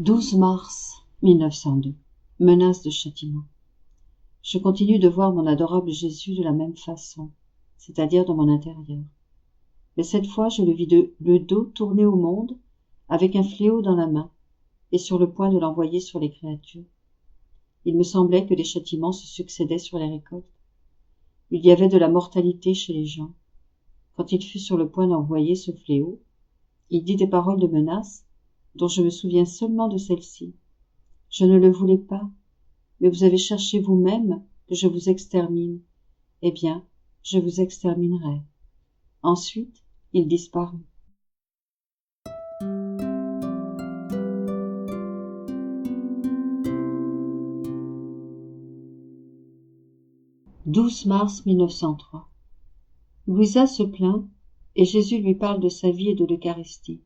12 mars 1902. Menace de châtiment. Je continue de voir mon adorable Jésus de la même façon, c'est-à-dire dans mon intérieur. Mais cette fois, je le vis le dos tourné au monde, avec un fléau dans la main, et sur le point de l'envoyer sur les créatures. Il me semblait que les châtiments se succédaient sur les récoltes. Il y avait de la mortalité chez les gens. Quand il fut sur le point d'envoyer ce fléau, il dit des paroles de menace, dont je me souviens seulement de celle-ci. Je ne le voulais pas, mais vous avez cherché vous-même que je vous extermine. Eh bien, je vous exterminerai. Ensuite, il disparut. « 12 mars 1903. Louisa se plaint, et Jésus lui parle de sa vie et de l'Eucharistie.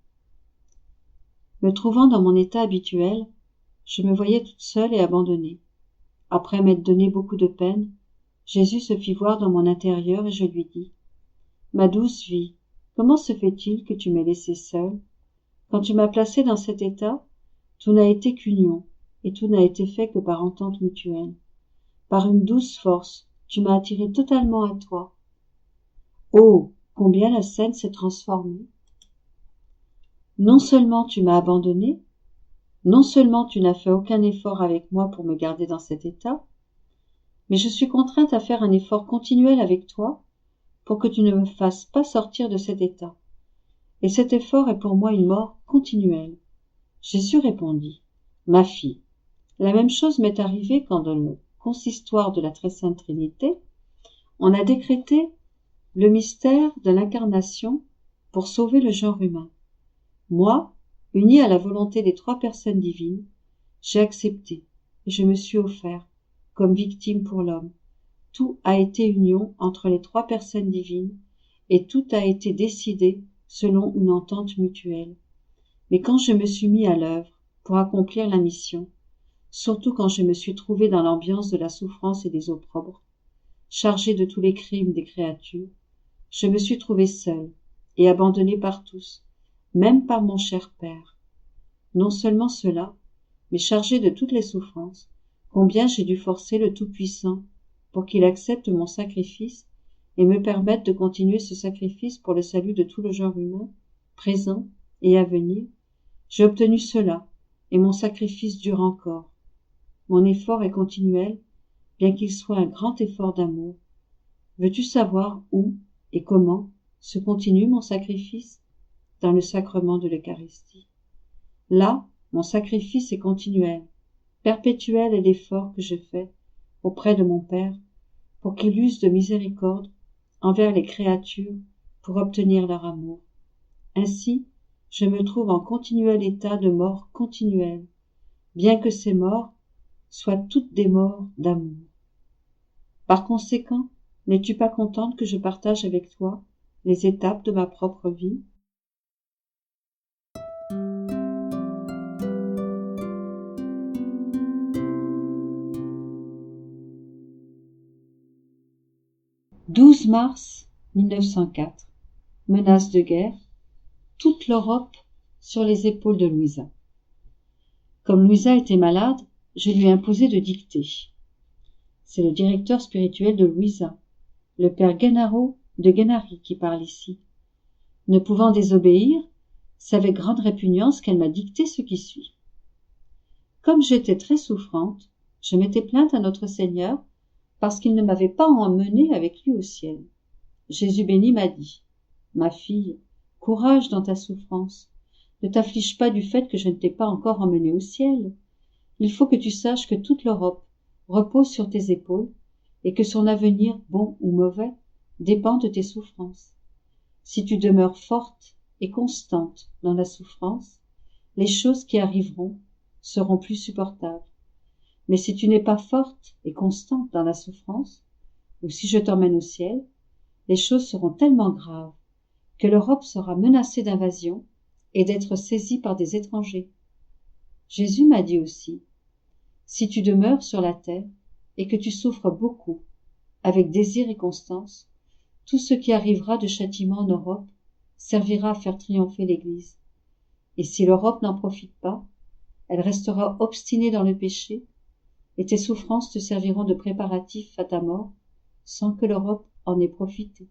Me trouvant dans mon état habituel, je me voyais toute seule et abandonnée. Après m'être donné beaucoup de peine, Jésus se fit voir dans mon intérieur et je lui dis : « Ma douce vie, comment se fait-il que tu m'aies laissée seule ? Quand tu m'as placée dans cet état, tout n'a été qu'union, et tout n'a été fait que par entente mutuelle. Par une douce force, tu m'as attirée totalement à toi. Oh, combien la scène s'est transformée ! Non seulement tu m'as abandonnée, non seulement tu n'as fait aucun effort avec moi pour me garder dans cet état, mais je suis contrainte à faire un effort continuel avec toi pour que tu ne me fasses pas sortir de cet état. Et cet effort est pour moi une mort continuelle. » Jésus répondit : « Ma fille, la même chose m'est arrivée quand dans le consistoire de la Très Sainte Trinité, on a décrété le mystère de l'incarnation pour sauver le genre humain. Moi, unie à la volonté des trois personnes divines, j'ai accepté et je me suis offert comme victime pour l'homme. Tout a été union entre les trois personnes divines et tout a été décidé selon une entente mutuelle. Mais quand je me suis mis à l'œuvre pour accomplir la mission, surtout quand je me suis trouvé dans l'ambiance de la souffrance et des opprobres, chargé de tous les crimes des créatures, je me suis trouvé seul et abandonné par tous, même par mon cher Père. Non seulement cela, mais chargé de toutes les souffrances, combien j'ai dû forcer le Tout-Puissant pour qu'il accepte mon sacrifice et me permette de continuer ce sacrifice pour le salut de tout le genre humain, présent et à venir. J'ai obtenu cela, et mon sacrifice dure encore. Mon effort est continuel, bien qu'il soit un grand effort d'amour. Veux-tu savoir où et comment se continue mon sacrifice ? Dans le sacrement de l'Eucharistie. Là, mon sacrifice est continuel, perpétuel est l'effort que je fais auprès de mon Père pour qu'il use de miséricorde envers les créatures pour obtenir leur amour. Ainsi, je me trouve en continuel état de mort continuelle, bien que ces morts soient toutes des morts d'amour. Par conséquent, n'es-tu pas contente que je partage avec toi les étapes de ma propre vie ? « 12 mars 1904. Menace de guerre. Toute l'Europe sur les épaules de Louisa. Comme Louisa était malade, je lui ai imposé de dicter. C'est le directeur spirituel de Louisa, le père Gennaro de Gennari, qui parle ici. Ne pouvant désobéir, c'est avec grande répugnance qu'elle m'a dicté ce qui suit. Comme j'étais très souffrante, je m'étais plainte à notre Seigneur parce qu'il ne m'avait pas emmenée avec lui au ciel. Jésus béni m'a dit : « Ma fille, courage dans ta souffrance. Ne t'afflige pas du fait que je ne t'ai pas encore emmenée au ciel. Il faut que tu saches que toute l'Europe repose sur tes épaules et que son avenir, bon ou mauvais, dépend de tes souffrances. Si tu demeures forte et constante dans la souffrance, les choses qui arriveront seront plus supportables. Mais si tu n'es pas forte et constante dans la souffrance, ou si je t'emmène au ciel, les choses seront tellement graves que l'Europe sera menacée d'invasion et d'être saisie par des étrangers. Jésus m'a dit aussi : si tu demeures sur la terre et que tu souffres beaucoup, avec désir et constance, tout ce qui arrivera de châtiment en Europe servira à faire triompher l'Église. Et si l'Europe n'en profite pas, elle restera obstinée dans le péché, et tes souffrances te serviront de préparatif à ta mort, sans que l'Europe en ait profité.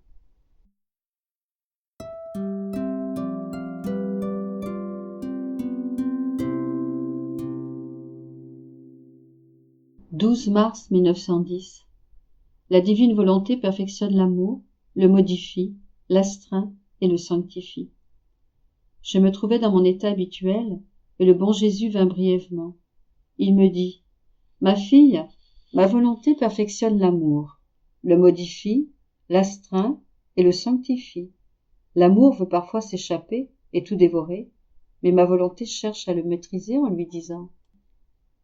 12 mars 1910. La divine volonté perfectionne l'amour, le modifie, l'astreint et le sanctifie. Je me trouvais dans mon état habituel, et le bon Jésus vint brièvement. Il me dit: Ma fille, ma volonté perfectionne l'amour, le modifie, l'astreint et le sanctifie. L'amour veut parfois s'échapper et tout dévorer, mais ma volonté cherche à le maîtriser en lui disant: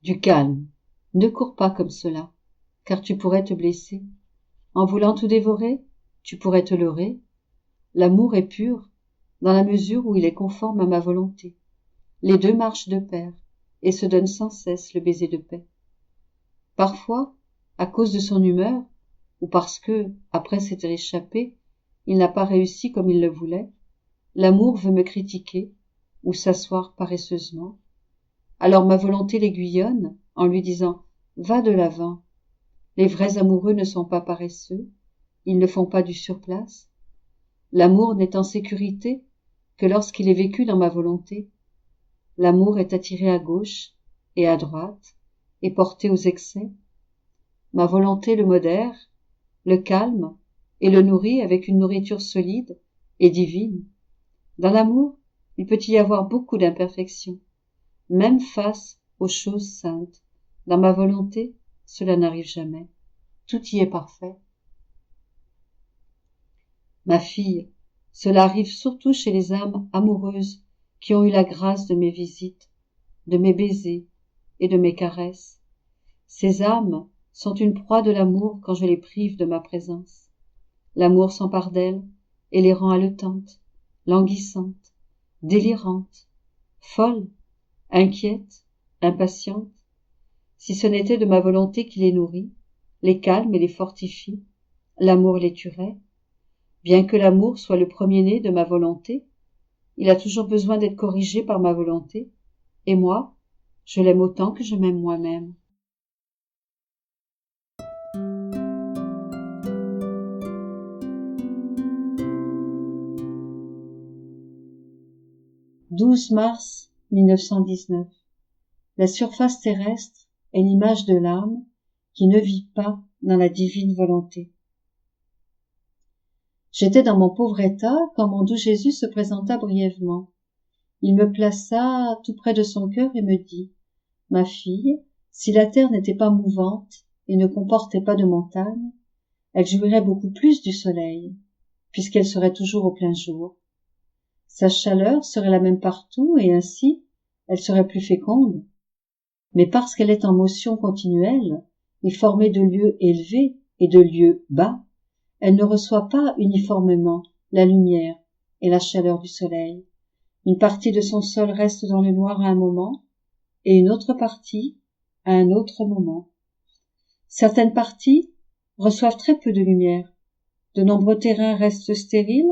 Du calme, ne cours pas comme cela, car tu pourrais te blesser. En voulant tout dévorer, tu pourrais te leurrer. L'amour est pur, dans la mesure où il est conforme à ma volonté. Les deux marchent de pair, et se donnent sans cesse le baiser de paix. Parfois, à cause de son humeur, ou parce que, après s'être échappé, il n'a pas réussi comme il le voulait, l'amour veut me critiquer, ou s'asseoir paresseusement. Alors ma volonté l'aiguillonne, en lui disant: Va de l'avant. Les vrais amoureux ne sont pas paresseux, ils ne font pas du surplace. L'amour n'est en sécurité que lorsqu'il est vécu dans ma volonté. L'amour est attiré à gauche et à droite et porté aux excès. Ma volonté le modère, le calme et le nourrit avec une nourriture solide et divine. Dans l'amour, il peut y avoir beaucoup d'imperfections, même face aux choses saintes. Dans ma volonté, cela n'arrive jamais. Tout y est parfait. Ma fille, cela arrive surtout chez les âmes amoureuses qui ont eu la grâce de mes visites, de mes baisers et de mes caresses. Ces âmes sont une proie de l'amour quand je les prive de ma présence. L'amour s'empare d'elles et les rend haletantes, languissantes, délirantes, folles, inquiètes, impatientes. Si ce n'était de ma volonté qui les nourrit, les calme et les fortifie, l'amour les tuerait. Bien que l'amour soit le premier-né de ma volonté, il a toujours besoin d'être corrigé par ma volonté, et moi, je l'aime autant que je m'aime moi-même. « 12 mars 1919. La surface terrestre est l'image de l'âme qui ne vit pas dans la divine volonté. J'étais dans mon pauvre état quand mon doux Jésus se présenta brièvement. Il me plaça tout près de son cœur et me dit: Ma fille, si la terre n'était pas mouvante et ne comportait pas de montagnes, elle jouirait beaucoup plus du soleil, puisqu'elle serait toujours au plein jour. Sa chaleur serait la même partout et ainsi elle serait plus féconde. Mais parce qu'elle est en motion continuelle et formée de lieux élevés et de lieux bas, elle ne reçoit pas uniformément la lumière et la chaleur du soleil. Une partie de son sol reste dans le noir à un moment, et une autre partie à un autre moment. Certaines parties reçoivent très peu de lumière. De nombreux terrains restent stériles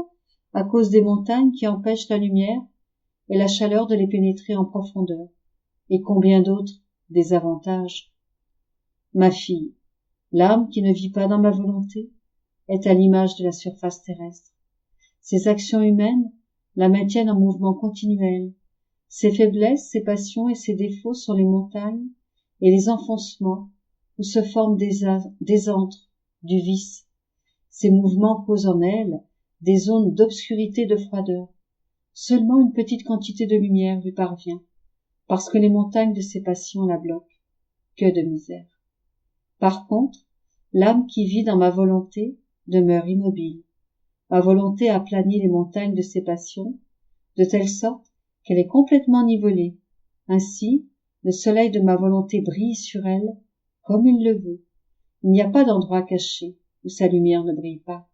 à cause des montagnes qui empêchent la lumière et la chaleur de les pénétrer en profondeur. Et combien d'autres désavantages. Ma fille, l'âme qui ne vit pas dans ma volonté est à l'image de la surface terrestre. Ses actions humaines la maintiennent en mouvement continuel. Ses faiblesses, ses passions et ses défauts sont les montagnes et les enfoncements où se forment des antres du vice. Ces mouvements causent en elle des zones d'obscurité et de froideur. Seulement une petite quantité de lumière lui parvient, parce que les montagnes de ses passions la bloquent. Que de misère. Par contre, l'âme qui vit dans ma volonté demeure immobile. Ma volonté aplanit les montagnes de ses passions, de telle sorte qu'elle est complètement nivelée. Ainsi, le soleil de ma volonté brille sur elle comme il le veut. Il n'y a pas d'endroit caché où sa lumière ne brille pas.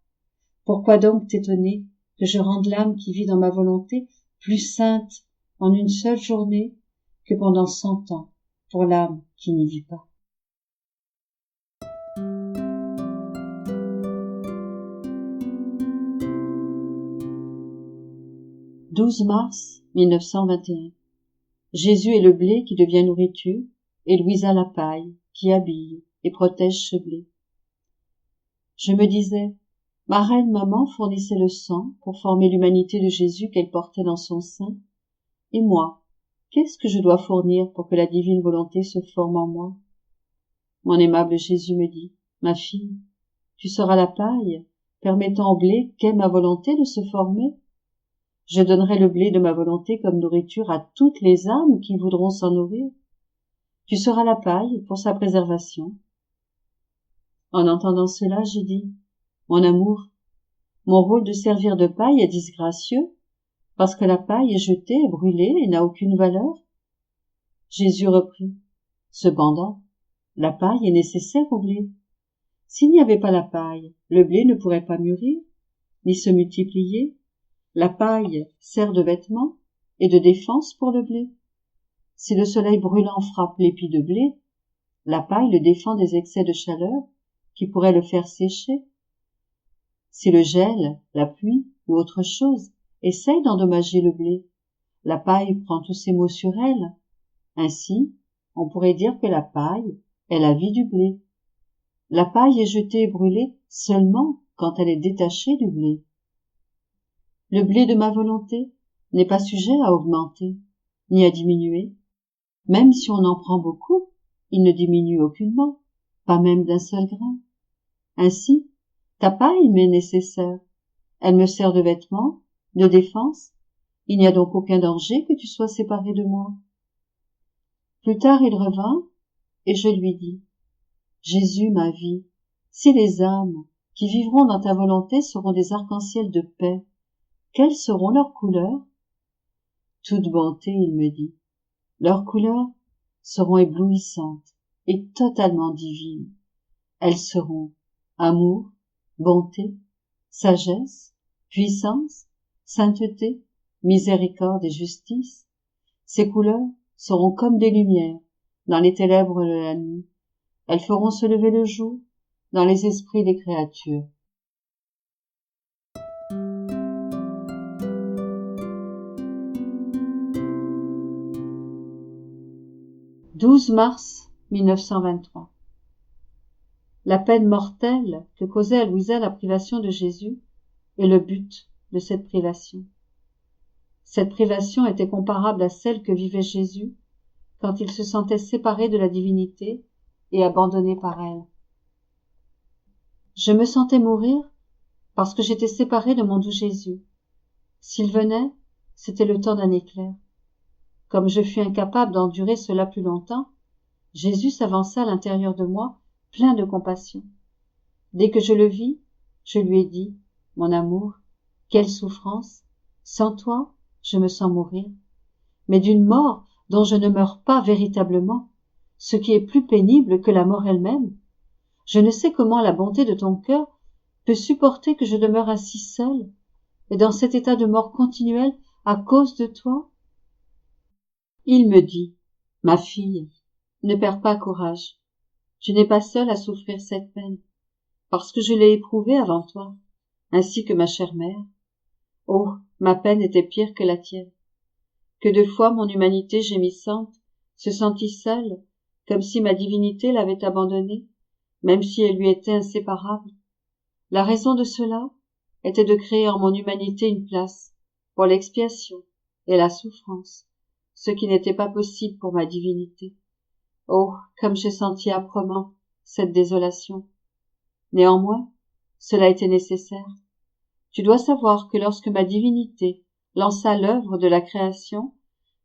Pourquoi donc t'étonner que je rende l'âme qui vit dans ma volonté plus sainte en une seule journée que pendant 100 ans pour l'âme qui n'y vit pas? « 12 mars 1921. Jésus est le blé qui devient nourriture, et Louisa la paille qui habille et protège ce blé. Je me disais, ma reine maman fournissait le sang pour former l'humanité de Jésus qu'elle portait dans son sein, et moi, qu'est-ce que je dois fournir pour que la divine volonté se forme en moi? Mon aimable Jésus me dit, ma fille, tu seras la paille, permettant au blé qu'est ma volonté de se former. Je donnerai le blé de ma volonté comme nourriture à toutes les âmes qui voudront s'en nourrir. Tu seras la paille pour sa préservation. En entendant cela, j'ai dit, mon amour, mon rôle de servir de paille est disgracieux, parce que la paille est jetée et brûlée et n'a aucune valeur. Jésus reprit, cependant, la paille est nécessaire au blé. S'il n'y avait pas la paille, le blé ne pourrait pas mûrir, ni se multiplier. La paille sert de vêtement et de défense pour le blé. Si le soleil brûlant frappe l'épi de blé, la paille le défend des excès de chaleur qui pourraient le faire sécher. Si le gel, la pluie ou autre chose essaye d'endommager le blé, la paille prend tous ses maux sur elle. Ainsi, on pourrait dire que la paille est la vie du blé. La paille est jetée et brûlée seulement quand elle est détachée du blé. Le blé de ma volonté n'est pas sujet à augmenter, ni à diminuer. Même si on en prend beaucoup, il ne diminue aucunement, pas même d'un seul grain. Ainsi, ta paille m'est nécessaire. Elle me sert de vêtement, de défense. Il n'y a donc aucun danger que tu sois séparé de moi. Plus tard, il revint, et je lui dis, Jésus, ma vie, si les âmes qui vivront dans ta volonté seront des arcs-en-ciel de paix, quelles seront leurs couleurs? Toute bonté, il me dit, leurs couleurs seront éblouissantes et totalement divines. Elles seront amour, bonté, sagesse, puissance, sainteté, miséricorde et justice. Ces couleurs seront comme des lumières dans les ténèbres de la nuit. Elles feront se lever le jour dans les esprits des créatures. 12 mars 1923. La peine mortelle que causait à Louisa la privation de Jésus est le but de cette privation. Cette privation était comparable à celle que vivait Jésus quand il se sentait séparé de la divinité et abandonné par elle. Je me sentais mourir parce que j'étais séparé de mon doux Jésus. S'il venait, c'était le temps d'un éclair. Comme je fus incapable d'endurer cela plus longtemps, Jésus s'avança à l'intérieur de moi, plein de compassion. Dès que je le vis, je lui ai dit, mon amour, quelle souffrance! Sans toi, je me sens mourir. Mais d'une mort dont je ne meurs pas véritablement, ce qui est plus pénible que la mort elle-même. Je ne sais comment la bonté de ton cœur peut supporter que je demeure ainsi seule, et dans cet état de mort continuelle à cause de toi. Il me dit, ma fille, ne perds pas courage. Tu n'es pas seule à souffrir cette peine, parce que je l'ai éprouvée avant toi, ainsi que ma chère mère. Oh, ma peine était pire que la tienne. Que de fois mon humanité gémissante se sentit seule, comme si ma divinité l'avait abandonnée, même si elle lui était inséparable. La raison de cela était de créer en mon humanité une place pour l'expiation et la souffrance, ce qui n'était pas possible pour ma divinité. Oh, comme j'ai senti âprement cette désolation. Néanmoins, cela était nécessaire. Tu dois savoir que lorsque ma divinité lança l'œuvre de la création,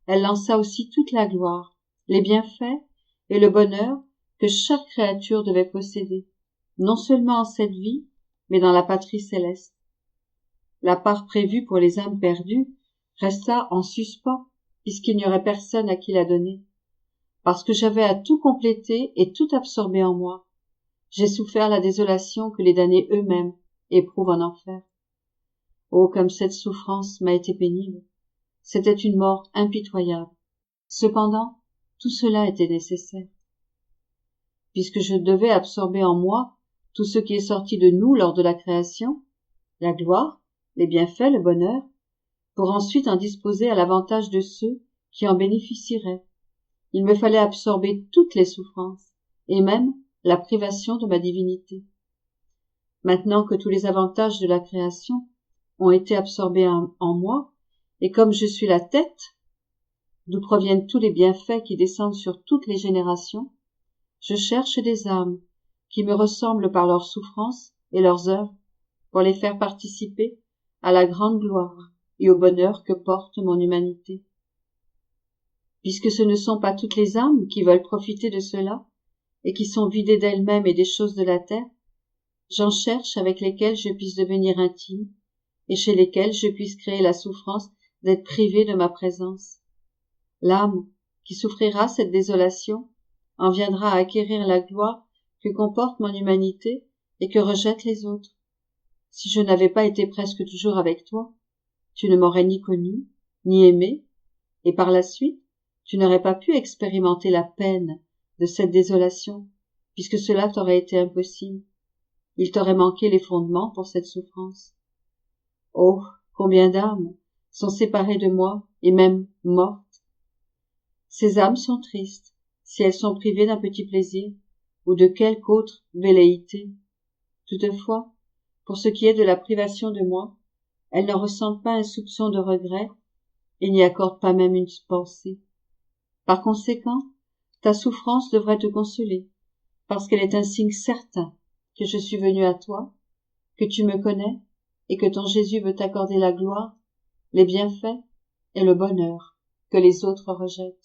elle lança aussi toute la gloire, les bienfaits et le bonheur que chaque créature devait posséder, non seulement en cette vie, mais dans la patrie céleste. La part prévue pour les âmes perdues resta en suspens, puisqu'il n'y aurait personne à qui la donner. Parce que j'avais à tout compléter et tout absorber en moi, j'ai souffert la désolation que les damnés eux-mêmes éprouvent en enfer. Oh, comme cette souffrance m'a été pénible. C'était une mort impitoyable. Cependant, tout cela était nécessaire. Puisque je devais absorber en moi tout ce qui est sorti de nous lors de la création, la gloire, les bienfaits, le bonheur, pour ensuite en disposer à l'avantage de ceux qui en bénéficierait. Il me fallait absorber toutes les souffrances, et même la privation de ma divinité. Maintenant que tous les avantages de la création ont été absorbés en moi, et comme je suis la tête, d'où proviennent tous les bienfaits qui descendent sur toutes les générations, je cherche des âmes qui me ressemblent par leurs souffrances et leurs œuvres pour les faire participer à la grande gloire et au bonheur que porte mon humanité. Puisque ce ne sont pas toutes les âmes qui veulent profiter de cela et qui sont vidées d'elles-mêmes et des choses de la terre, j'en cherche avec lesquelles je puisse devenir intime et chez lesquelles je puisse créer la souffrance d'être privé de ma présence. L'âme qui souffrira cette désolation en viendra à acquérir la gloire que comporte mon humanité et que rejettent les autres. Si je n'avais pas été presque toujours avec toi, tu ne m'aurais ni connu, ni aimé, et par la suite, tu n'aurais pas pu expérimenter la peine de cette désolation, puisque cela t'aurait été impossible. Il t'aurait manqué les fondements pour cette souffrance. Oh, combien d'âmes sont séparées de moi et même mortes. Ces âmes sont tristes, si elles sont privées d'un petit plaisir, ou de quelque autre velléité. Toutefois, pour ce qui est de la privation de moi, elles ne ressentent pas un soupçon de regret et n'y accordent pas même une pensée. Par conséquent, ta souffrance devrait te consoler, parce qu'elle est un signe certain que je suis venu à toi, que tu me connais et que ton Jésus veut t'accorder la gloire, les bienfaits et le bonheur que les autres rejettent.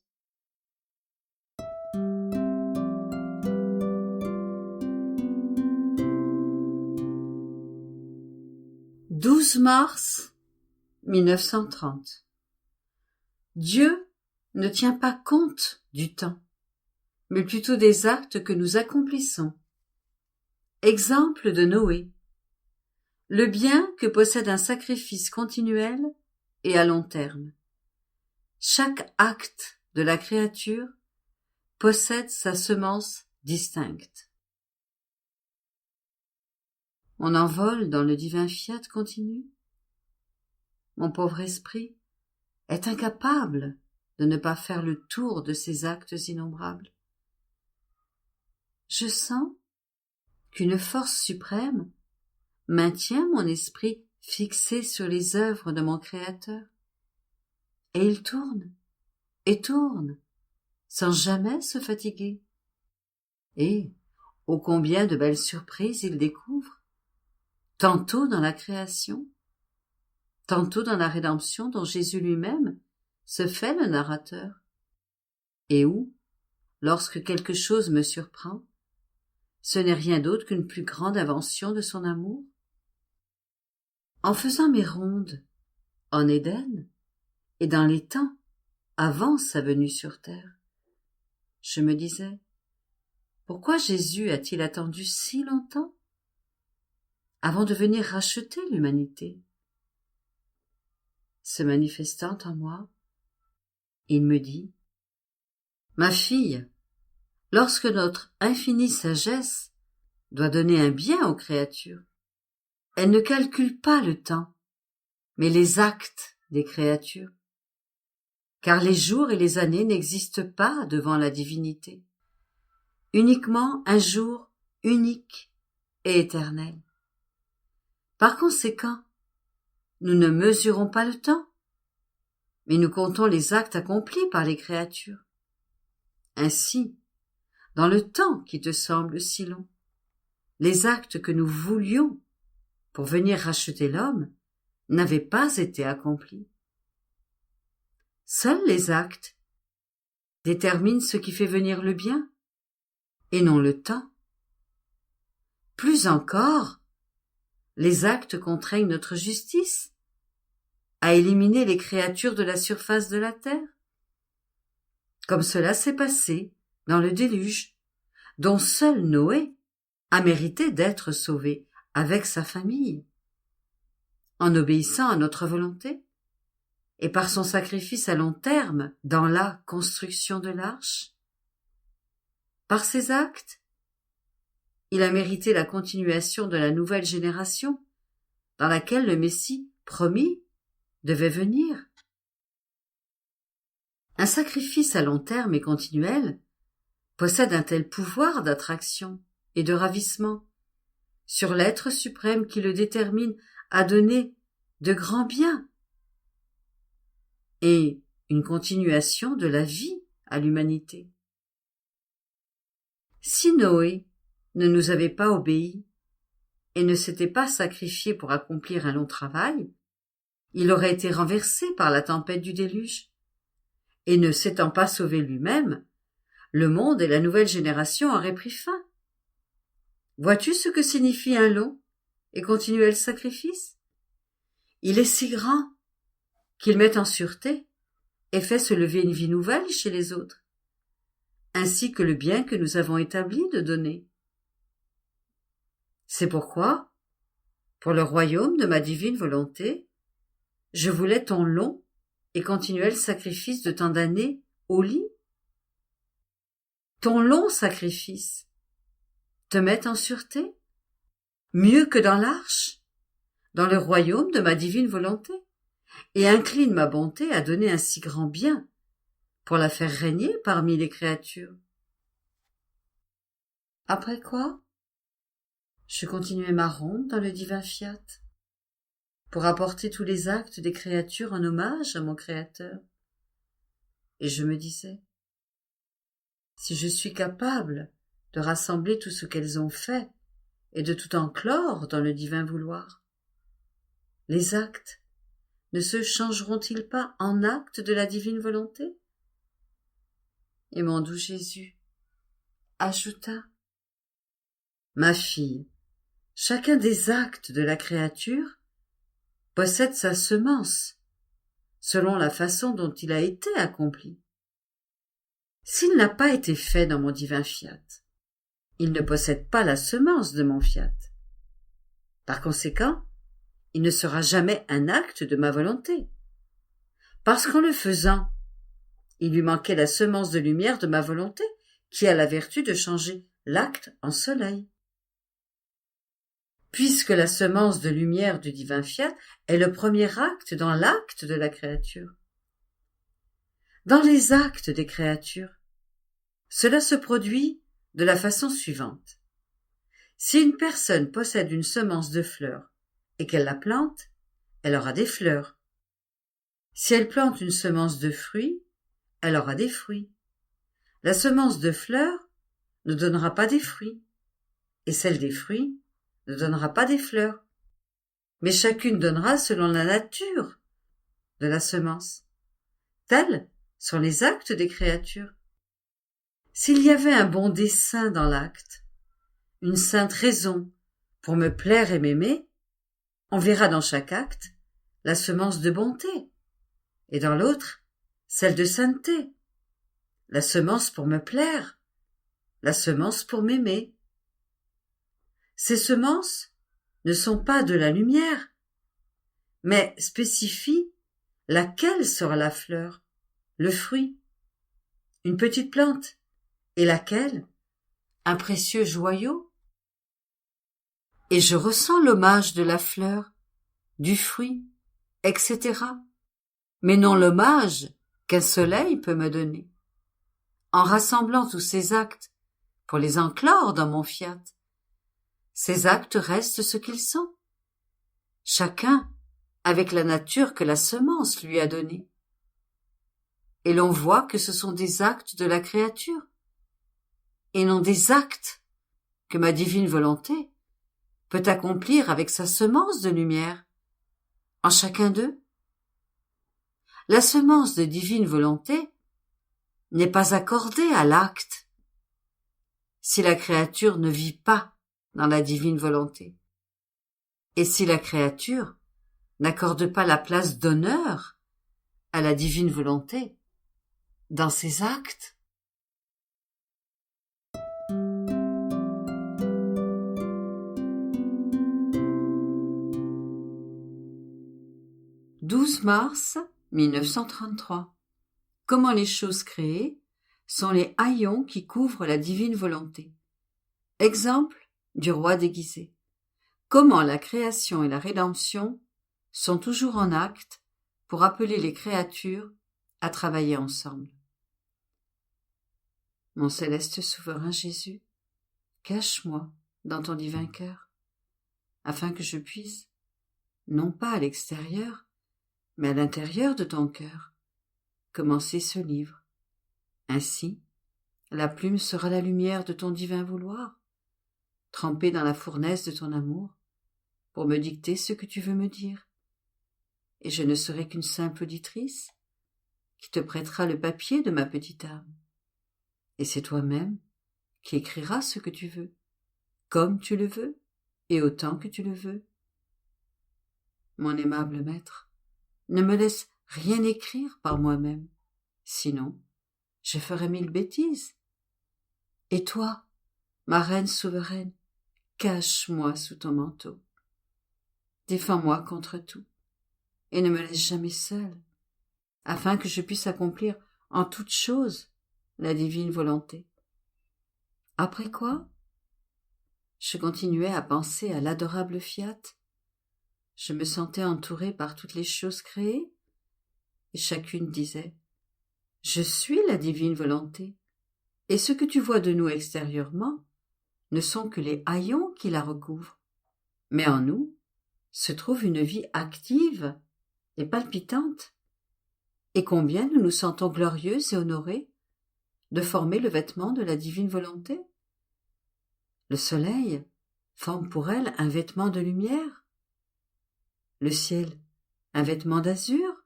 12 mars 1930. Dieu ne tient pas compte du temps, mais plutôt des actes que nous accomplissons. Exemple de Noé. Le bien que possède un sacrifice continuel et à long terme. Chaque acte de la créature possède sa semence distincte. Mon envol dans le divin fiat continue. Mon pauvre esprit est incapable de ne pas faire le tour de ces actes innombrables. Je sens qu'une force suprême maintient mon esprit fixé sur les œuvres de mon Créateur. Et il tourne, et tourne, sans jamais se fatiguer. Et, ô combien de belles surprises il découvre, tantôt dans la création, tantôt dans la rédemption dont Jésus lui-même se fait le narrateur, et où, lorsque quelque chose me surprend, ce n'est rien d'autre qu'une plus grande invention de son amour. En faisant mes rondes, en Éden, et dans les temps, avant sa venue sur terre, je me disais, pourquoi Jésus a-t-il attendu si longtemps avant de venir racheter l'humanité? Se manifestant en moi, il me dit, ma fille, lorsque notre infinie sagesse doit donner un bien aux créatures, elle ne calcule pas le temps, mais les actes des créatures, car les jours et les années n'existent pas devant la divinité, uniquement un jour unique et éternel. Par conséquent, nous ne mesurons pas le temps, mais nous comptons les actes accomplis par les créatures. Ainsi, dans le temps qui te semble si long, les actes que nous voulions pour venir racheter l'homme n'avaient pas été accomplis. Seuls les actes déterminent ce qui fait venir le bien, et non le temps. Plus encore, les actes contraignent notre justice à éliminer les créatures de la surface de la terre, comme cela s'est passé dans le déluge, dont seul Noé a mérité d'être sauvé avec sa famille, en obéissant à notre volonté et par son sacrifice à long terme dans la construction de l'arche. Par ses actes, il a mérité la continuation de la nouvelle génération dans laquelle le Messie promis devait venir. Un sacrifice à long terme et continuel possède un tel pouvoir d'attraction et de ravissement sur l'être suprême qui le détermine à donner de grands biens et une continuation de la vie à l'humanité. Si Noé ne nous avait pas obéi et ne s'était pas sacrifié pour accomplir un long travail, il aurait été renversé par la tempête du déluge, et ne s'étant pas sauvé lui-même, le monde et la nouvelle génération auraient pris fin. Vois-tu ce que signifie un long et continuel sacrifice? Il est si grand qu'il met en sûreté et fait se lever une vie nouvelle chez les autres, ainsi que le bien que nous avons établi de donner. C'est pourquoi, pour le royaume de ma divine volonté, je voulais ton long et continuel sacrifice de tant d'années au lit. Ton long sacrifice te met en sûreté, mieux que dans l'arche, dans le royaume de ma divine volonté, et incline ma bonté à donner un si grand bien pour la faire régner parmi les créatures. Après quoi, je continuai ma ronde dans le divin fiat, pour apporter tous les actes des créatures en hommage à mon Créateur. Et je me disais, si je suis capable de rassembler tout ce qu'elles ont fait et de tout enclore dans le divin vouloir, les actes ne se changeront-ils pas en actes de la divine volonté? Et mon doux Jésus ajouta, ma fille, chacun des actes de la créature possède sa semence, selon la façon dont il a été accompli. S'il n'a pas été fait dans mon divin fiat, il ne possède pas la semence de mon fiat. Par conséquent, il ne sera jamais un acte de ma volonté, parce qu'en le faisant, il lui manquait la semence de lumière de ma volonté, qui a la vertu de changer l'acte en soleil. Puisque la semence de lumière du divin fiat est le premier acte dans l'acte de la créature. Dans les actes des créatures, cela se produit de la façon suivante. Si une personne possède une semence de fleurs et qu'elle la plante, elle aura des fleurs. Si elle plante une semence de fruits, elle aura des fruits. La semence de fleurs ne donnera pas des fruits, et celle des fruits ne donnera pas des fleurs, mais chacune donnera selon la nature de la semence. Tels sont les actes des créatures. S'il y avait un bon dessein dans l'acte, une sainte raison pour me plaire et m'aimer, on verra dans chaque acte la semence de bonté, et dans l'autre, celle de sainteté, la semence pour me plaire, la semence pour m'aimer. Ces semences ne sont pas de la lumière, mais spécifient laquelle sera la fleur, le fruit, une petite plante, et laquelle, un précieux joyau. Et je ressens l'hommage de la fleur, du fruit, etc., mais non l'hommage qu'un soleil peut me donner. En rassemblant tous ces actes pour les enclore dans mon fiat, ces actes restent ce qu'ils sont, chacun avec la nature que la semence lui a donnée. Et l'on voit que ce sont des actes de la créature, et non des actes que ma divine volonté peut accomplir avec sa semence de lumière, en chacun d'eux. La semence de divine volonté n'est pas accordée à l'acte, si la créature ne vit pas dans la divine volonté, et si la créature n'accorde pas la place d'honneur à la divine volonté dans ses actes. « 12 mars 1933. Comment les choses créées sont les haillons qui couvrent la divine volonté. Exemple du roi déguisé. Comment la création et la rédemption sont toujours en acte pour appeler les créatures à travailler ensemble. Mon céleste souverain Jésus, cache-moi dans ton divin cœur, afin que je puisse, non pas à l'extérieur, mais à l'intérieur de ton cœur, commencer ce livre. Ainsi, la plume sera la lumière de ton divin vouloir, trempée dans la fournaise de ton amour, pour me dicter ce que tu veux me dire. Et je ne serai qu'une simple auditrice, qui te prêtera le papier de ma petite âme. Et c'est toi-même qui écriras ce que tu veux, comme tu le veux, et autant que tu le veux. Mon aimable maître, ne me laisse rien écrire par moi-même, sinon je ferai 1000 bêtises. Et toi, ma reine souveraine, cache-moi sous ton manteau. Défends-moi contre tout, et ne me laisse jamais seule, afin que je puisse accomplir en toutes choses la divine volonté. Après quoi, je continuais à penser à l'adorable Fiat. Je me sentais entourée par toutes les choses créées, et chacune disait « Je suis la divine volonté, et ce que tu vois de nous extérieurement ne sont que les haillons qui la recouvrent. Mais en nous se trouve une vie active et palpitante, et combien nous nous sentons glorieuses et honorées de former le vêtement de la divine volonté. Le soleil forme pour elle un vêtement de lumière, le ciel un vêtement d'azur,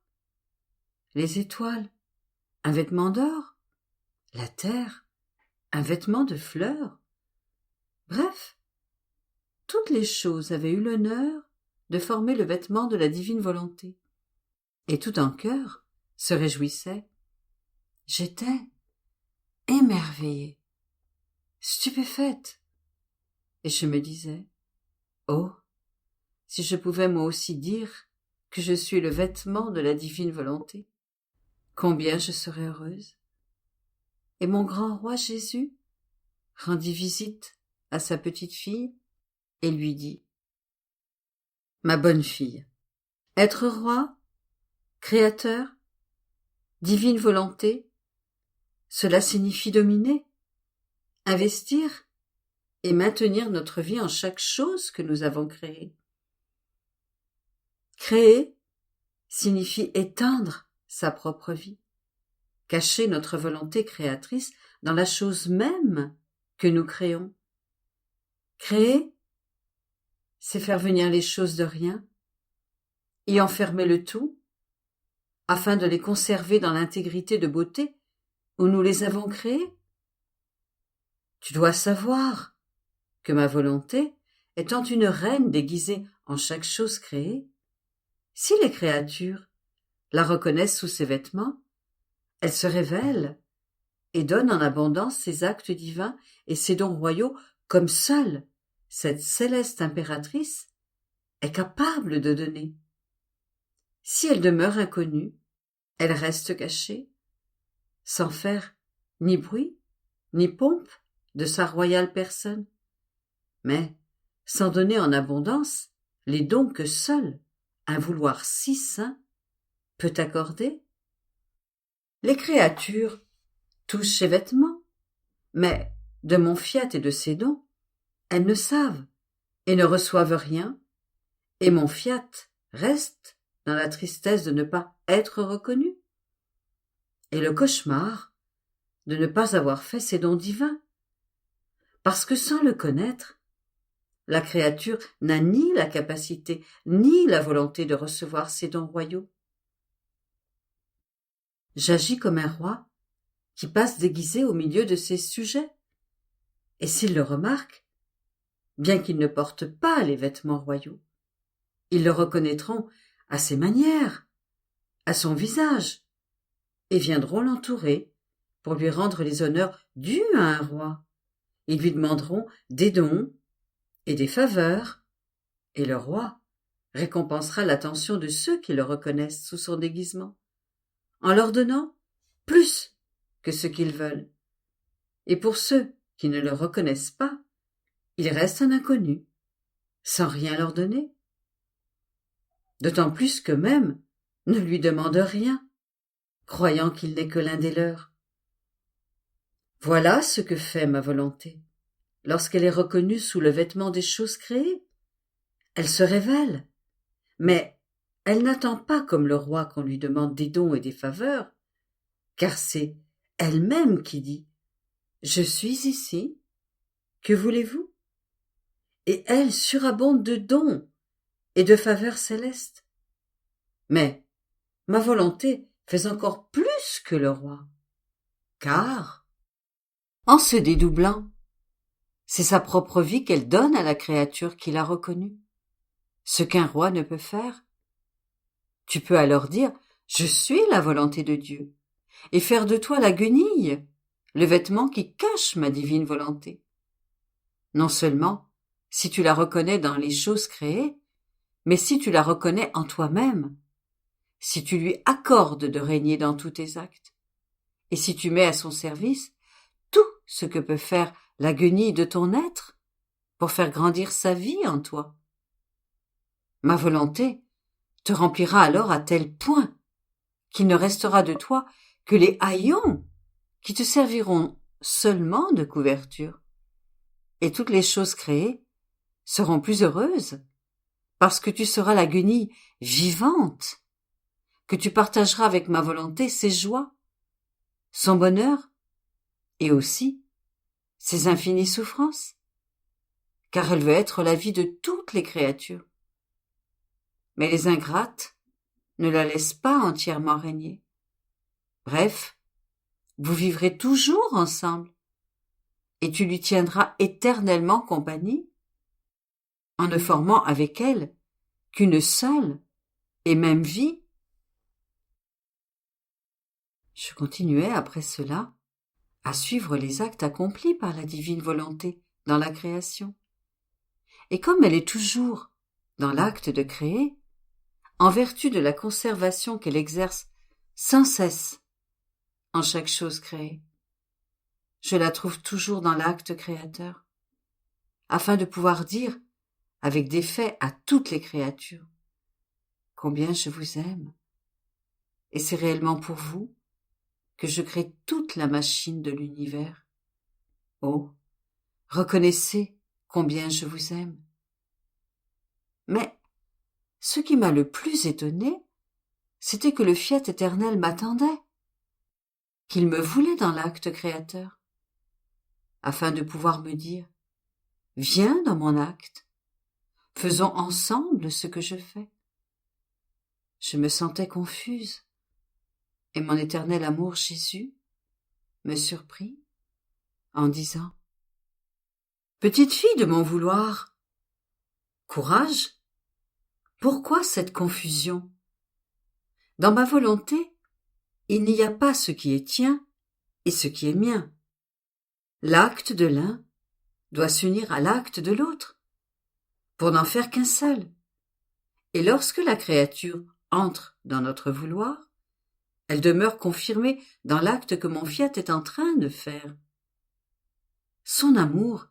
les étoiles un vêtement d'or, la terre un vêtement de fleurs. Bref, toutes les choses avaient eu l'honneur de former le vêtement de la divine volonté, et tout en cœur se réjouissait. J'étais émerveillée, stupéfaite, et je me disais, oh, si je pouvais moi aussi dire que je suis le vêtement de la divine volonté, combien je serais heureuse. Et mon grand roi Jésus rendit visite à sa petite fille et lui dit, ma bonne fille, être roi, créateur, divine volonté, cela signifie dominer, investir et maintenir notre vie en chaque chose que nous avons créée. Créer signifie éteindre sa propre vie, cacher notre volonté créatrice dans la chose même que nous créons. Créer, c'est faire venir les choses de rien, y enfermer le tout, afin de les conserver dans l'intégrité de beauté où nous les avons créées. Tu dois savoir que ma volonté, étant une reine déguisée en chaque chose créée, si les créatures la reconnaissent sous ses vêtements, elle se révèle et donne en abondance ses actes divins et ses dons royaux comme seule cette céleste impératrice est capable de donner. Si elle demeure inconnue, elle reste cachée, sans faire ni bruit, ni pompe de sa royale personne, mais sans donner en abondance les dons que seul un vouloir si saint peut accorder. Les créatures touchent ses vêtements, mais de mon fiat et de ses dons, elles ne savent et ne reçoivent rien, et mon fiat reste dans la tristesse de ne pas être reconnu, et le cauchemar de ne pas avoir fait ses dons divins, parce que sans le connaître, la créature n'a ni la capacité ni la volonté de recevoir ses dons royaux. J'agis comme un roi qui passe déguisé au milieu de ses sujets, et s'ils le remarquent, bien qu'il ne porte pas les vêtements royaux, ils le reconnaîtront à ses manières, à son visage, et viendront l'entourer pour lui rendre les honneurs dus à un roi. Ils lui demanderont des dons et des faveurs, et le roi récompensera l'attention de ceux qui le reconnaissent sous son déguisement, en leur donnant plus que ce qu'ils veulent. Et pour ceux qui ne le reconnaissent pas, il reste un inconnu, sans rien leur donner. D'autant plus qu'eux-mêmes ne lui demandent rien. croyant qu'il n'est que l'un des leurs. Voilà ce que fait ma volonté. Lorsqu'elle est reconnue sous le vêtement des choses créées, elle se révèle, mais elle n'attend pas comme le roi qu'on lui demande des dons et des faveurs, car c'est elle-même qui dit « Je suis ici, que voulez-vous » Et elle surabonde de dons et de faveurs célestes. Mais ma volonté fait encore plus que le roi, car, en se dédoublant, c'est sa propre vie qu'elle donne à la créature qui l'a reconnue, ce qu'un roi ne peut faire. Tu peux alors dire « Je suis la volonté de Dieu » et faire de toi la guenille, le vêtement qui cache ma divine volonté. Non seulement si tu la reconnais dans les choses créées, mais si tu la reconnais en toi-même, si tu lui accordes de régner dans tous tes actes, et si tu mets à son service tout ce que peut faire la guenille de ton être pour faire grandir sa vie en toi. Ma volonté te remplira alors à tel point qu'il ne restera de toi que les haillons qui te serviront seulement de couverture. Et toutes les choses créées seront plus heureuses parce que tu seras la guenille vivante, que tu partageras avec ma volonté ses joies, son bonheur et aussi ses infinies souffrances, car elle veut être la vie de toutes les créatures. Mais les ingrates ne la laissent pas entièrement régner. Bref, vous vivrez toujours ensemble, et tu lui tiendras éternellement compagnie, en ne formant avec elle qu'une seule et même vie. Je continuais après cela à suivre les actes accomplis par la divine volonté dans la création. Et comme elle est toujours dans l'acte de créer, en vertu de la conservation qu'elle exerce sans cesse en chaque chose créée, je la trouve toujours dans l'acte créateur, afin de pouvoir dire, avec des faits à toutes les créatures, combien je vous aime. Et c'est réellement pour vous que je crée toute la machine de l'univers. Oh, reconnaissez combien je vous aime. Mais ce qui m'a le plus étonné, c'était que le fiat éternel m'attendait, qu'il me voulait dans l'acte créateur, afin de pouvoir me dire « Viens dans mon acte, faisons ensemble ce que je fais. » Je me sentais confuse, et mon éternel amour Jésus me surprit en disant « Petite fille de mon vouloir, courage, pourquoi cette confusion? Dans ma volonté, il n'y a pas ce qui est tien et ce qui est mien. L'acte de l'un doit s'unir à l'acte de l'autre, pour n'en faire qu'un seul. Et lorsque la créature entre dans notre vouloir, elle demeure confirmée dans l'acte que mon fiat est en train de faire. Son amour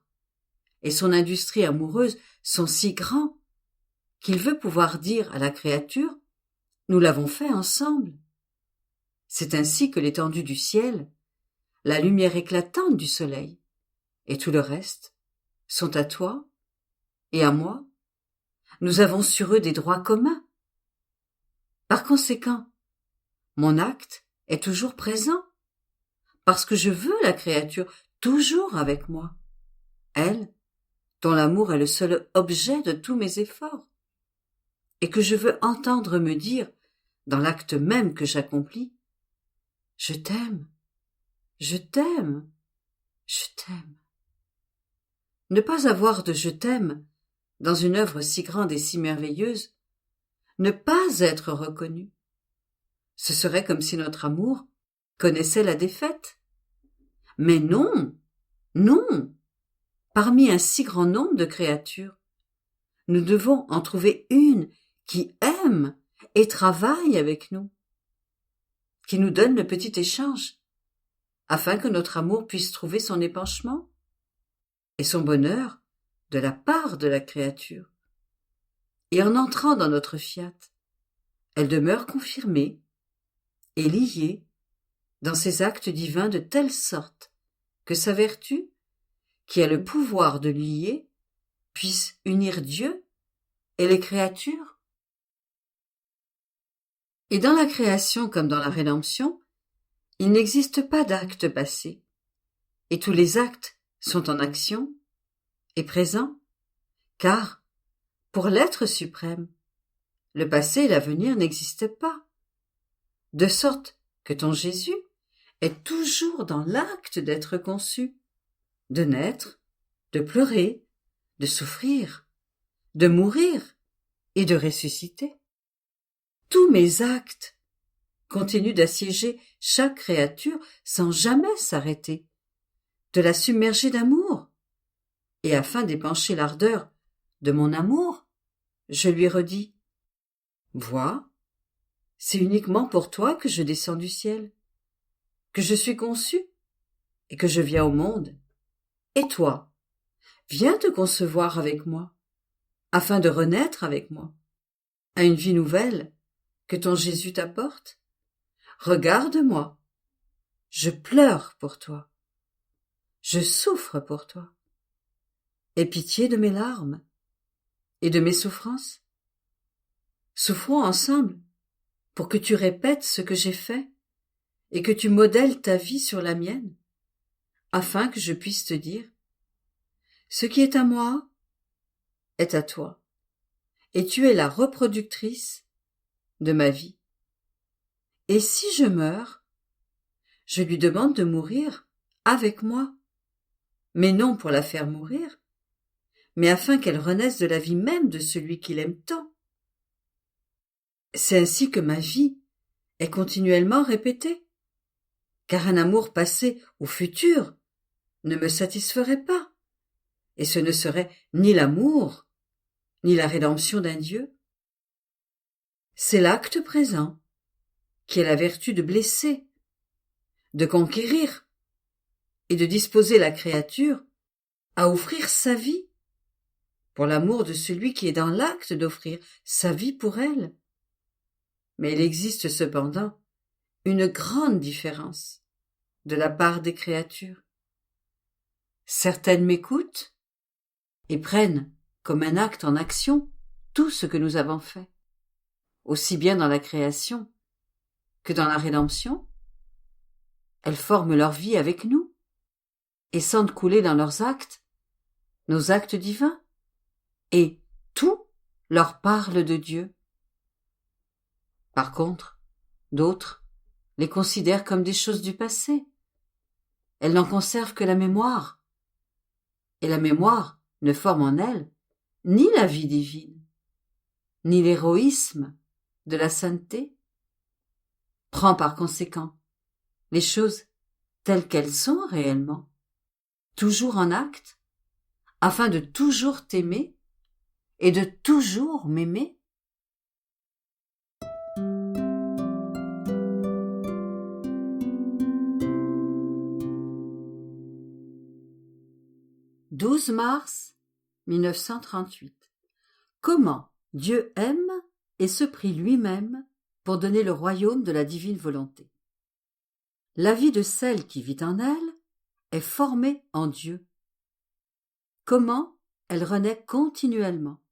et son industrie amoureuse sont si grands qu'il veut pouvoir dire à la créature « Nous l'avons fait ensemble ». C'est ainsi que l'étendue du ciel, la lumière éclatante du soleil, et tout le reste, sont à toi et à moi. Nous avons sur eux des droits communs. Par conséquent, mon acte est toujours présent, parce que je veux la créature toujours avec moi, elle, dont l'amour est le seul objet de tous mes efforts, et que je veux entendre me dire, dans l'acte même que j'accomplis, « Je t'aime, je t'aime, je t'aime ». Ne pas avoir de « je t'aime » dans une œuvre si grande et si merveilleuse, ne pas être reconnu, ce serait comme si notre amour connaissait la défaite. Mais non, non, parmi un si grand nombre de créatures, nous devons en trouver une qui aime et travaille avec nous, qui nous donne le petit échange, afin que notre amour puisse trouver son épanchement et son bonheur de la part de la créature. Et en entrant dans notre fiat, elle demeure confirmée et lié dans ses actes divins de telle sorte que sa vertu, qui a le pouvoir de lier, puisse unir Dieu et les créatures. Et dans la création comme dans la rédemption, il n'existe pas d'acte passé, et tous les actes sont en action et présents, car, pour l'être suprême, le passé et l'avenir n'existent pas, de sorte que ton Jésus est toujours dans l'acte d'être conçu, de naître, de pleurer, de souffrir, de mourir et de ressusciter. Tous mes actes continuent d'assiéger chaque créature sans jamais s'arrêter, de la submerger d'amour, et afin d'épancher l'ardeur de mon amour, je lui redis « Vois, c'est uniquement pour toi que je descends du ciel, que je suis conçu et que je viens au monde. Et toi, viens te concevoir avec moi, afin de renaître avec moi, à une vie nouvelle que ton Jésus t'apporte. Regarde-moi, je pleure pour toi, je souffre pour toi. Aie pitié de mes larmes et de mes souffrances. Souffrons ensemble pour que tu répètes ce que j'ai fait et que tu modèles ta vie sur la mienne, afin que je puisse te dire « Ce qui est à moi est à toi, et tu es la reproductrice de ma vie. Et si je meurs, je lui demande de mourir avec moi, mais non pour la faire mourir, mais afin qu'elle renaisse de la vie même de celui qu'il aime tant. C'est ainsi que ma vie est continuellement répétée, car un amour passé ou futur ne me satisferait pas, et ce ne serait ni l'amour, ni la rédemption d'un Dieu. C'est l'acte présent, qui est la vertu de blesser, de conquérir, et de disposer la créature à offrir sa vie, pour l'amour de celui qui est dans l'acte d'offrir sa vie pour elle. Mais il existe cependant une grande différence de la part des créatures. Certaines m'écoutent et prennent comme un acte en action tout ce que nous avons fait, aussi bien dans la création que dans la rédemption. Elles forment leur vie avec nous et sentent couler dans leurs actes nos actes divins, et tout leur parle de Dieu. Par contre, d'autres les considèrent comme des choses du passé. Elles n'en conservent que la mémoire, et la mémoire ne forme en elles ni la vie divine, ni l'héroïsme de la sainteté. Prends par conséquent les choses telles qu'elles sont réellement, toujours en acte, afin de toujours t'aimer et de toujours m'aimer. « 12 mars 1938. Comment Dieu aime et se prie lui-même pour donner le royaume de la divine volonté. La vie de celle qui vit en elle est formée en Dieu. Comment elle renaît continuellement.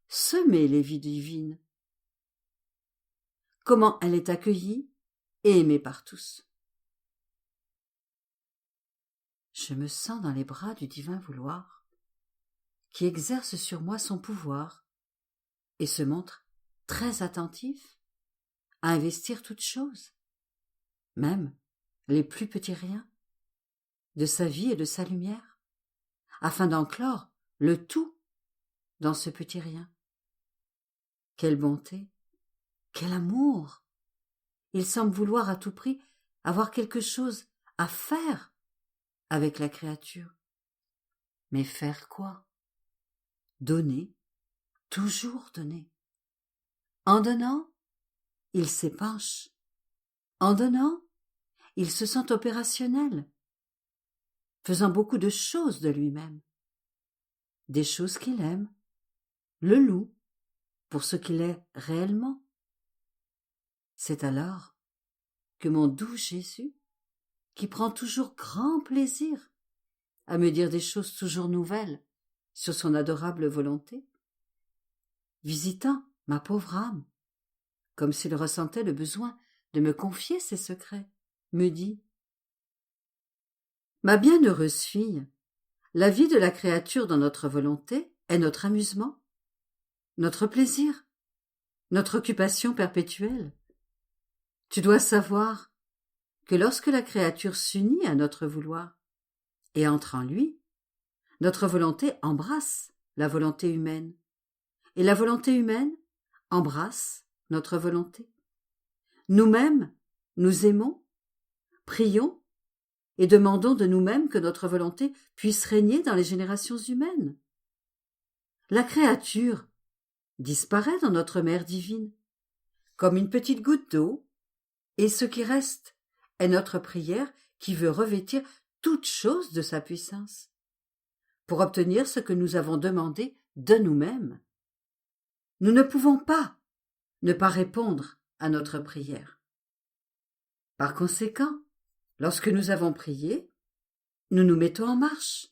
Semer les vies divines. Comment elle est accueillie et aimée par tous. Je me sens dans les bras du divin vouloir, qui exerce sur moi son pouvoir et se montre très attentif à investir toutes choses, même les plus petits riens, de sa vie et de sa lumière, afin d'enclore le tout dans ce petit rien. Quelle bonté, quel amour! Il semble vouloir à tout prix avoir quelque chose à faire avec la créature. Mais faire quoi? Donner, toujours donner. En donnant, il s'épanche. En donnant, il se sent opérationnel, faisant beaucoup de choses de lui-même. Des choses qu'il aime, le loue pour ce qu'il est réellement. C'est alors que mon doux Jésus, qui prend toujours grand plaisir à me dire des choses toujours nouvelles sur son adorable volonté, visitant ma pauvre âme, comme s'il ressentait le besoin de me confier ses secrets, me dit : « Ma bienheureuse fille, la vie de la créature dans notre volonté est notre amusement, notre plaisir, notre occupation perpétuelle. Tu dois savoir que lorsque la créature s'unit à notre vouloir et entre en lui, notre volonté embrasse la volonté humaine, et la volonté humaine embrasse notre volonté. Nous-mêmes, nous aimons, prions et demandons de nous-mêmes que notre volonté puisse régner dans les générations humaines. La créature disparaît dans notre mère divine, comme une petite goutte d'eau, et ce qui reste est notre prière qui veut revêtir toute chose de sa puissance, pour obtenir ce que nous avons demandé de nous-mêmes. Nous ne pouvons pas ne pas répondre à notre prière. Par conséquent, lorsque nous avons prié, nous nous mettons en marche,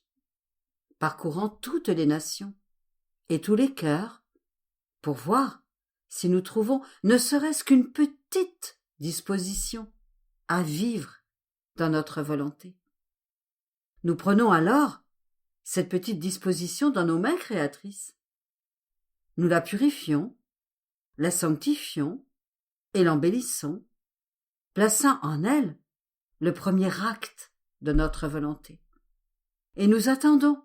parcourant toutes les nations et tous les cœurs, pour voir si nous trouvons ne serait-ce qu'une petite disposition à vivre dans notre volonté. Nous prenons alors cette petite disposition dans nos mains créatrices. Nous la purifions, la sanctifions et l'embellissons, plaçant en elle le premier acte de notre volonté. Et nous attendons,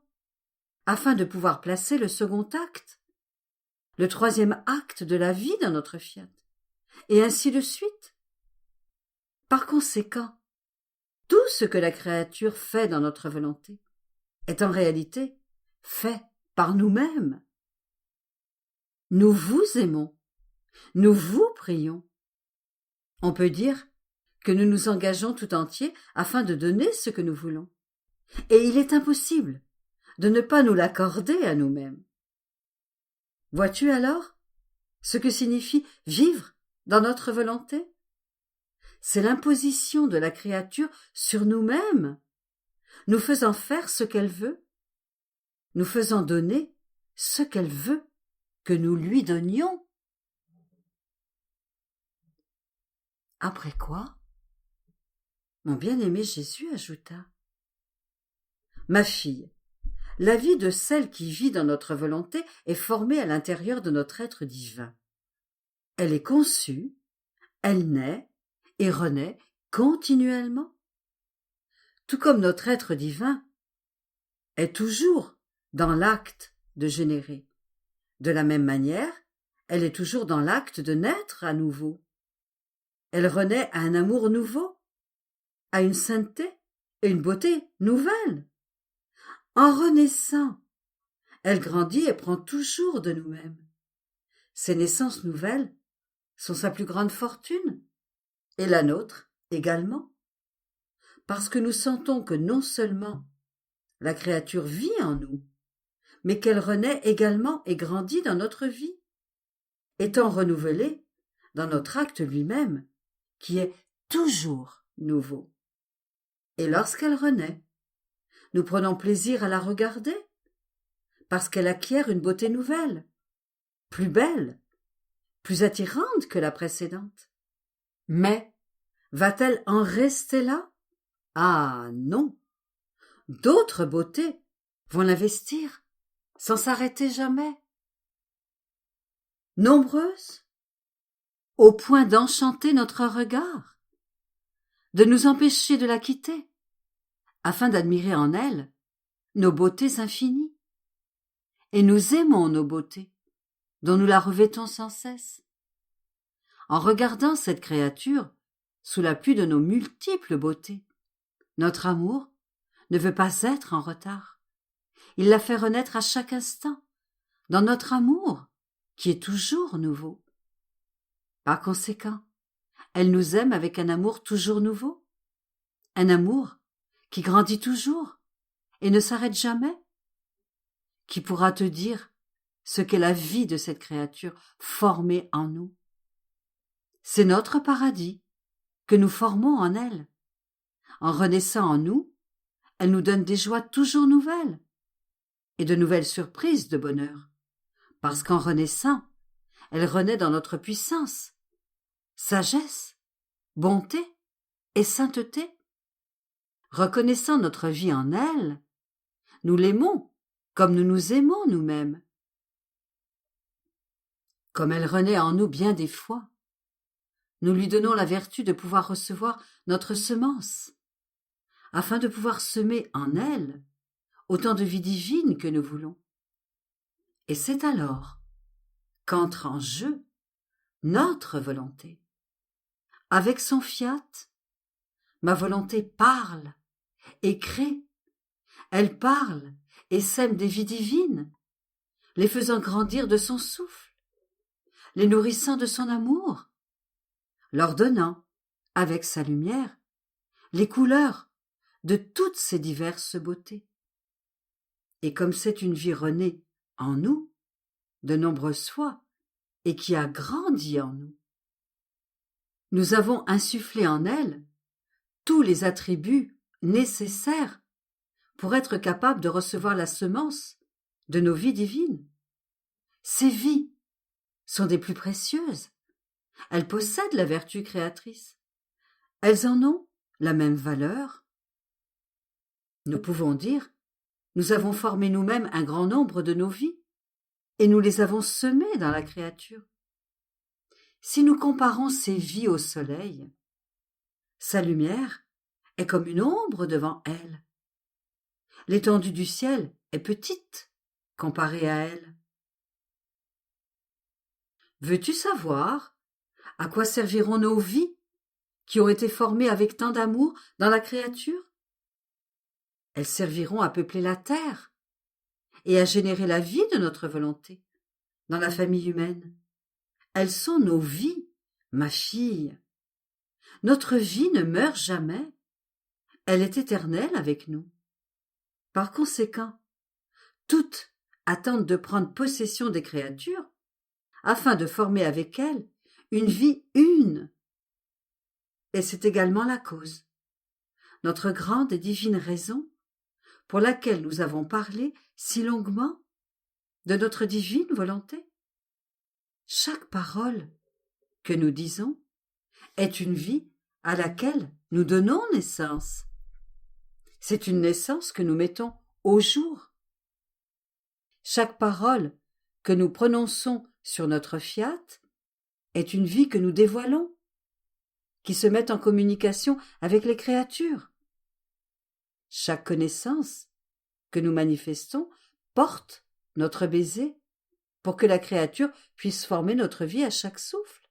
afin de pouvoir placer le second acte, le troisième acte de la vie dans notre fiat, et ainsi de suite. Par conséquent, tout ce que la créature fait dans notre volonté est en réalité fait par nous-mêmes. Nous vous aimons, nous vous prions. On peut dire que nous nous engageons tout entier afin de donner ce que nous voulons. Et il est impossible de ne pas nous l'accorder à nous-mêmes. Vois-tu alors ce que signifie vivre dans notre volonté ? C'est l'imposition de la créature sur nous-mêmes, nous faisant faire ce qu'elle veut, nous faisant donner ce qu'elle veut que nous lui donnions. Après quoi, mon bien-aimé Jésus ajouta : « Ma fille, la vie de celle qui vit dans notre volonté est formée à l'intérieur de notre être divin. Elle est conçue, elle naît et renaît continuellement. Tout comme notre être divin est toujours dans l'acte de générer. De la même manière, elle est toujours dans l'acte de naître à nouveau. Elle renaît à un amour nouveau, à une sainteté et une beauté nouvelles. En renaissant, elle grandit et prend toujours de nous-mêmes. Ces naissances nouvelles sont sa plus grande fortune, et la nôtre également, parce que nous sentons que non seulement la créature vit en nous, mais qu'elle renaît également et grandit dans notre vie, étant renouvelée dans notre acte lui-même, qui est toujours nouveau. Et lorsqu'elle renaît, nous prenons plaisir à la regarder, parce qu'elle acquiert une beauté nouvelle, plus belle, plus attirante que la précédente. Mais va-t-elle en rester là ? Ah non ! D'autres beautés vont l'investir, sans s'arrêter jamais. Nombreuses, au point d'enchanter notre regard, de nous empêcher de la quitter, afin d'admirer en elle nos beautés infinies. Et nous aimons nos beautés, dont nous la revêtons sans cesse. En regardant cette créature sous la pluie de nos multiples beautés, notre amour ne veut pas être en retard. Il la fait renaître à chaque instant, dans notre amour, qui est toujours nouveau. Par conséquent, elle nous aime avec un amour toujours nouveau, un amour qui grandit toujours et ne s'arrête jamais. Qui pourra te dire ce qu'est la vie de cette créature formée en nous? C'est notre paradis, que nous formons en elle. En renaissant en nous, elle nous donne des joies toujours nouvelles et de nouvelles surprises de bonheur, parce qu'en renaissant, elle renaît dans notre puissance, sagesse, bonté et sainteté. Reconnaissant notre vie en elle, nous l'aimons comme nous nous aimons nous-mêmes. Comme elle renaît en nous bien des fois, nous lui donnons la vertu de pouvoir recevoir notre semence, afin de pouvoir semer en elle autant de vie divine que nous voulons. Et c'est alors qu'entre en jeu notre volonté. Avec son fiat, ma volonté parle et crée. Elle parle et sème des vies divines, les faisant grandir de son souffle, les nourrissant de son amour, leur donnant, avec sa lumière, les couleurs de toutes ces diverses beautés. Et comme c'est une vie renée en nous, de nombreuses fois, et qui a grandi en nous, nous avons insufflé en elle tous les attributs nécessaires pour être capables de recevoir la semence de nos vies divines. Ces vies sont des plus précieuses. Elles possèdent la vertu créatrice. Elles en ont la même valeur. Nous pouvons dire, nous avons formé nous-mêmes un grand nombre de nos vies et nous les avons semées dans la créature. Si nous comparons ces vies au soleil, sa lumière est comme une ombre devant elle. L'étendue du ciel est petite comparée à elle. Veux-tu savoir à quoi serviront nos vies qui ont été formées avec tant d'amour dans la créature? Elles serviront à peupler la terre et à générer la vie de notre volonté dans la famille humaine. Elles sont nos vies, ma fille. Notre vie ne meurt jamais. Elle est éternelle avec nous. Par conséquent, toutes attendent de prendre possession des créatures afin de former avec elles une vie une. Et c'est également la cause, notre grande et divine raison pour laquelle nous avons parlé si longuement de notre divine volonté. Chaque parole que nous disons est une vie à laquelle nous donnons naissance. C'est une naissance que nous mettons au jour. Chaque parole que nous prononçons sur notre fiat est une vie que nous dévoilons, qui se met en communication avec les créatures. Chaque connaissance que nous manifestons porte notre baiser pour que la créature puisse former notre vie à chaque souffle.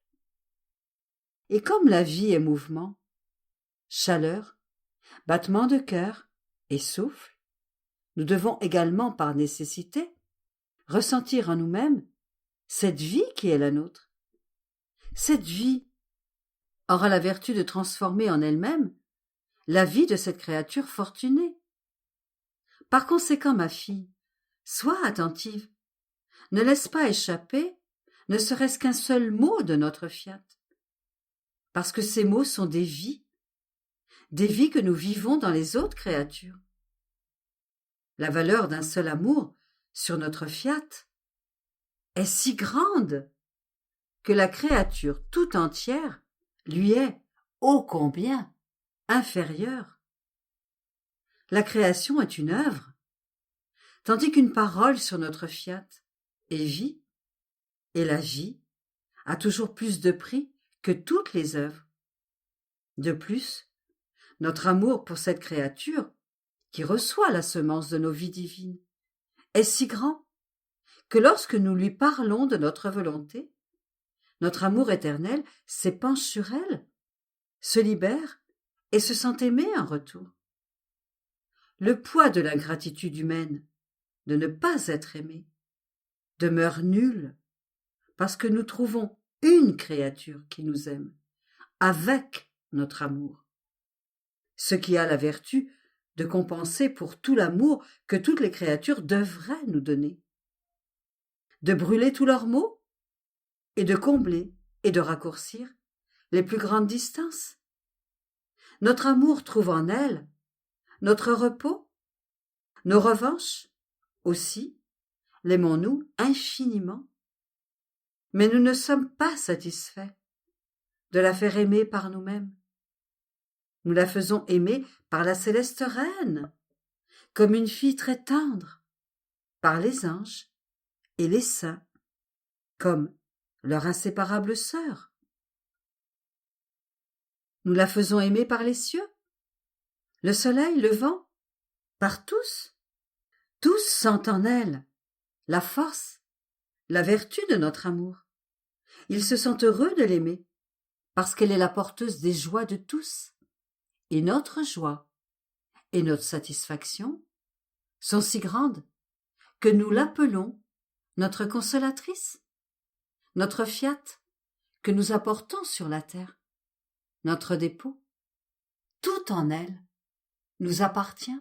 Et comme la vie est mouvement, chaleur, battement de cœur et souffle, nous devons également, par nécessité, ressentir en nous-mêmes cette vie qui est la nôtre. Cette vie aura la vertu de transformer en elle-même la vie de cette créature fortunée. Par conséquent, ma fille, sois attentive. Ne laisse pas échapper ne serait-ce qu'un seul mot de notre fiat, parce que ces mots sont des vies que nous vivons dans les autres créatures. La valeur d'un seul amour sur notre fiat est si grande que la créature tout entière lui est ô combien inférieure. La création est une œuvre, tandis qu'une parole sur notre fiat est vie, et la vie a toujours plus de prix que toutes les œuvres. De plus, notre amour pour cette créature, qui reçoit la semence de nos vies divines, est si grand que lorsque nous lui parlons de notre volonté, notre amour éternel s'épanche sur elle, se libère et se sent aimé en retour. Le poids de l'ingratitude humaine de ne pas être aimé demeure nul parce que nous trouvons une créature qui nous aime avec notre amour, ce qui a la vertu de compenser pour tout l'amour que toutes les créatures devraient nous donner, de brûler tous leurs maux et de combler et de raccourcir les plus grandes distances Notre amour trouve en elle notre repos, nos revanches aussi. L'aimons-nous infiniment? Mais nous ne sommes pas satisfaits de la faire aimer par nous-mêmes. Nous la faisons aimer par la céleste reine, comme une fille très tendre, par les anges et les saints, comme leur inséparable sœur. Nous la faisons aimer par les cieux, le soleil, le vent, par tous. Tous sentent en elle la force, la vertu de notre amour. Ils se sentent heureux de l'aimer, parce qu'elle est la porteuse des joies de tous. Et notre joie et notre satisfaction sont si grandes que nous l'appelons notre consolatrice, notre fiat que nous apportons sur la terre, notre dépôt. Tout en elle nous appartient.